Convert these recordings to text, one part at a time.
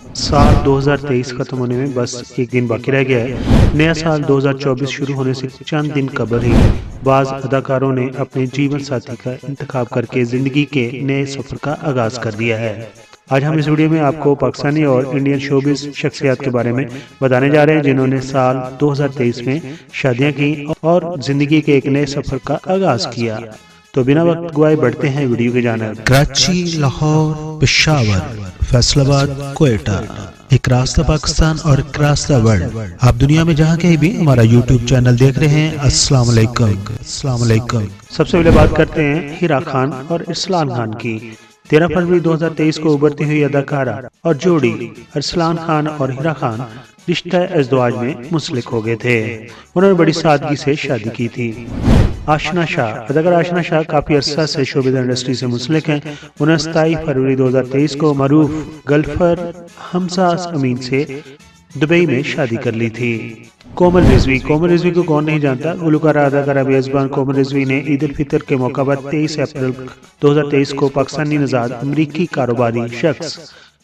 साल 2023 खत्म होने में बस एक दिन बाकी रह गया है। नया साल 2024 शुरू होने से चंद दिन कबल ही बाज अदाकारों ने अपने जीवन साथी का इंतखाब करके जिंदगी के नए सफर का आगाज कर दिया है। आज हम इस वीडियो में आपको पाकिस्तानी और इंडियन शोबिस शख्सियत के बारे में बताने जा रहे हैं जिन्होंने साल 2023 में शादियां की और जिंदगी के एक नए सफर का आगाज किया। तो बिना वक्त गवाए बढ़ते हैं वीडियो की जानिब। कराची, लाहौर, पेशावर, फैसलाबाद, कोयटा, एक रास्ता पाकिस्तान और एक रास्ता वर्ल्ड। आप दुनिया में जहाँ कहीं भी हमारा यूट्यूब चैनल देख रहे हैं, अस्सलाम वालेकुम। अस्सलाम वालेकुम। सबसे पहले बात करते हैं हिरा खान और इरसलान खान की। 13 फरवरी 2023 को उभरती हुई अदाकारा और जोड़ी अरसलान खान और हिरा खान रिश्ता अज़दवाज में मुंसलिक हो गए थे। उन्होंने बड़ी सादगी से शादी की थी। आशना शाह, अदाकार आशना शाह काफी अरसा से शोबिज़ इंडस्ट्री से मुंसलिक हैं। उन्होंने 27 फरवरी 2023 को मरूफ गल्फर हमसास अमीन से दुबई में शादी कर ली थी। कोमल रिजवी, कोमल रिजवी को कौन नहीं जानता। गुलकारा अदाकारा बेज़बान कोमल रिजवी ने ईद उल फितर के मौका पर 23 अप्रैल 2023 को पाकिस्तानी नजाद अमरीकी कारोबारी शख्स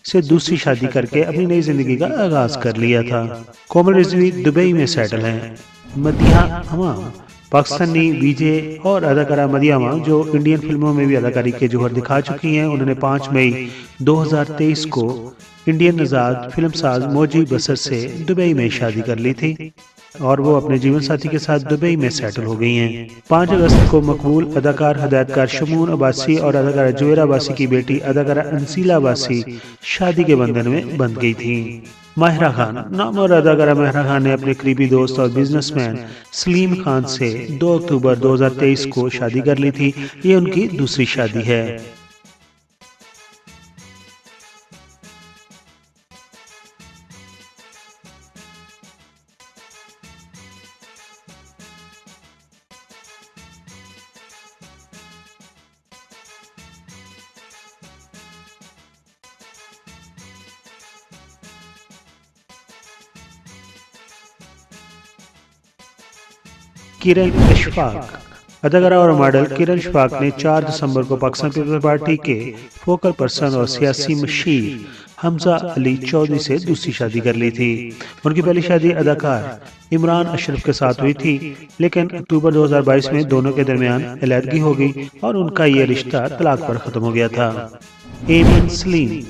से दूसरी शादी करके अपनी नई जिंदगी का आगाज कर लिया था। कोमल रिजवी दुबई में सेटल हैं। मदिहा अमाम, पाकिस्तानी बीजे और अदाकारा मदिहा अमाम जो इंडियन फिल्मों में भी अदाकारी के जोहर दिखा चुकी हैं। उन्होंने 5 मई 2023 को इंडियन नजाद फिल्म साज मौजी बसर से दुबई में शादी कर ली थी और वो अपने जीवन साथी के साथ दुबई में सेटल हो गई हैं। 5 अगस्त को मकबूल अदाकार हदायतकार शमून अब्बासी और अदाकारा जुवेरा अब्बासी की बेटी अदाकारा अंसीला अब्बासी शादी के बंधन में बंध गई थी। माहिरा खान, नामवर अदाकारा माहिरा खान ने अपने करीबी दोस्त और बिजनेसमैन सलीम खान से 2 अक्टूबर 2023 को शादी कर ली थी। ये उनकी दूसरी शादी है। किरण इशफाक, अदाकारा और मॉडल किरण इशफाक ने 4 दिसंबर को पाकिस्तान पीपल्स पार्टी के फोकल पर्सन और सियासी मशीर हमजा अली चौधरी से दूसरी शादी कर ली थी। उनकी पहली शादी अदाकार इमरान अशरफ के साथ हुई थी, लेकिन अक्टूबर 2022 में दोनों के दरमियान अलहदगी हो गई और उनका ये रिश्ता तलाक पर खत्म हो गया था। एमन सलीम,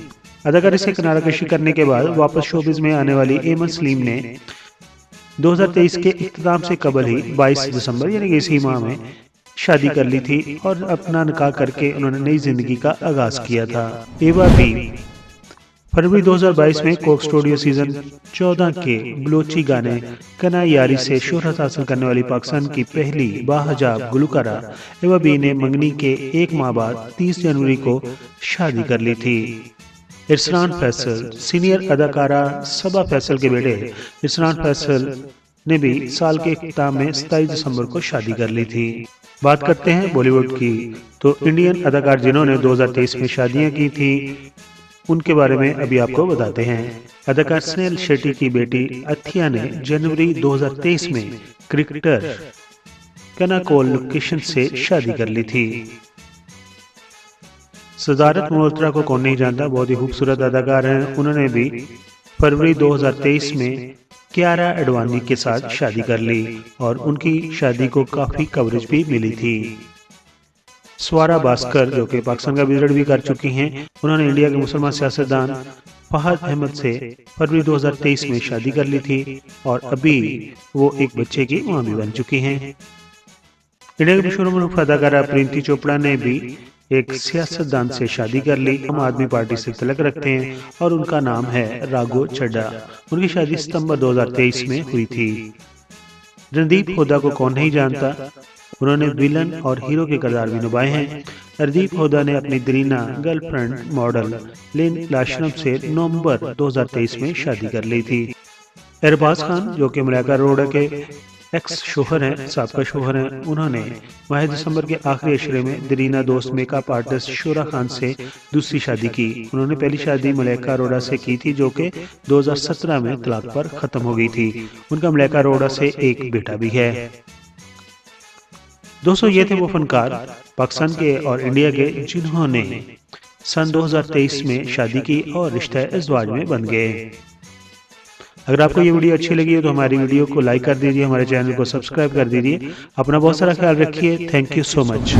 अदाकारी से किनाराकशी करने के बाद वापस शोबिज में आने वाली एमन सलीम ने 2023 के इख्तिताम से कबल ही 22 दिसंबर यानी कि इसी माह में शादी कर ली थी और अपना निकाह करके उन्होंने नई जिंदगी का आगाज किया था। एवा बी, फरवरी 2022 में कोक स्टूडियो सीजन 14 के बलोची गाने कना यारी से शोहरत हासिल करने वाली पाकिस्तान की पहली बाहजाब गुलकारा एवा बी ने मंगनी के 1 माह बाद 30 जनवरी को शादी कर ली थी। इरसलान फैसल, सीनियर अदाकारा सबा फैसल के बेटे इरसलान फैसल ने भी साल के इख्तिताम में 27 दिसंबर को शादी कर ली थी। बात करते हैं बॉलीवुड की, तो इंडियन अदाकार जिन्होंने 2023 में शादियां की थी उनके बारे में अभी आपको बताते हैं। अदाकार स्नेहल शेट्टी की बेटी अथिया ने जनवरी 2023 में क्रिकेटर कनाकोल लोकेशन से शादी कर ली थी। सदारत मल्होत्रा को कौन नहीं जानता, बहुत ही खूबसूरत अदाकार हैं। उन्होंने भी फरवरी 2023 में कियारा एडवाणी के साथ शादी कर ली और उनकी शादी को काफी कवरेज भी मिली थी। स्वारा भास्कर जो कि पाकिस्तान का विजिट भी कर चुकी हैं, उन्होंने इंडिया के मुसलमान सियासतदान फहद अहमद से फरवरी 2023 में शादी कर ली थी और अभी वो एक बच्चे की मां भी बन चुकी हैं। इंडिया के मशहूर अदाकारा प्रीति चोपड़ा ने भी एक सियासतदान से शादी कर ली। आम आदमी पार्टी से तलक रखते हैं और उनका नाम है राघो चड्ढा। उनकी शादी सितंबर 2023 में हुई थी। रणदीप हुड्डा को कौन नहीं जानता, उन्होंने विलन और हीरो के किरदार भी निभाए हैं। रणदीप हुड्डा ने अपनी दरीना गर्लफ्रेंड मॉडल लिन लाशनम से नवंबर 2023 में शादी कर ली थी। अरबाज खान जो कि मलाइका अरोड़ा के एक्स शोहर हैं, साबका शोहर हैं, उन्होंने माह दिसंबर के आखिरी अशरे में दरीना दोस्त मेकअप आर्टिस्ट शोरा खान से दूसरी शादी की। उन्होंने पहली शादी मलाइका अरोड़ा से की थी जो कि 2017 में तलाक पर खत्म हो गई थी। उनका मलाइका अरोड़ा से एक बेटा भी है। दोस्तों ये थे वो फनकार पाकिस्तान के और इंडिया के जिन्होंने सन 2023 में शादी की और रिश्ता इज़्वाज में बन गए। अगर आपको ये वीडियो अच्छी लगी हो तो हमारी वीडियो को लाइक कर दीजिए, हमारे चैनल को सब्सक्राइब कर दीजिए। अपना बहुत सारा ख्याल रखिए। Thank you so much.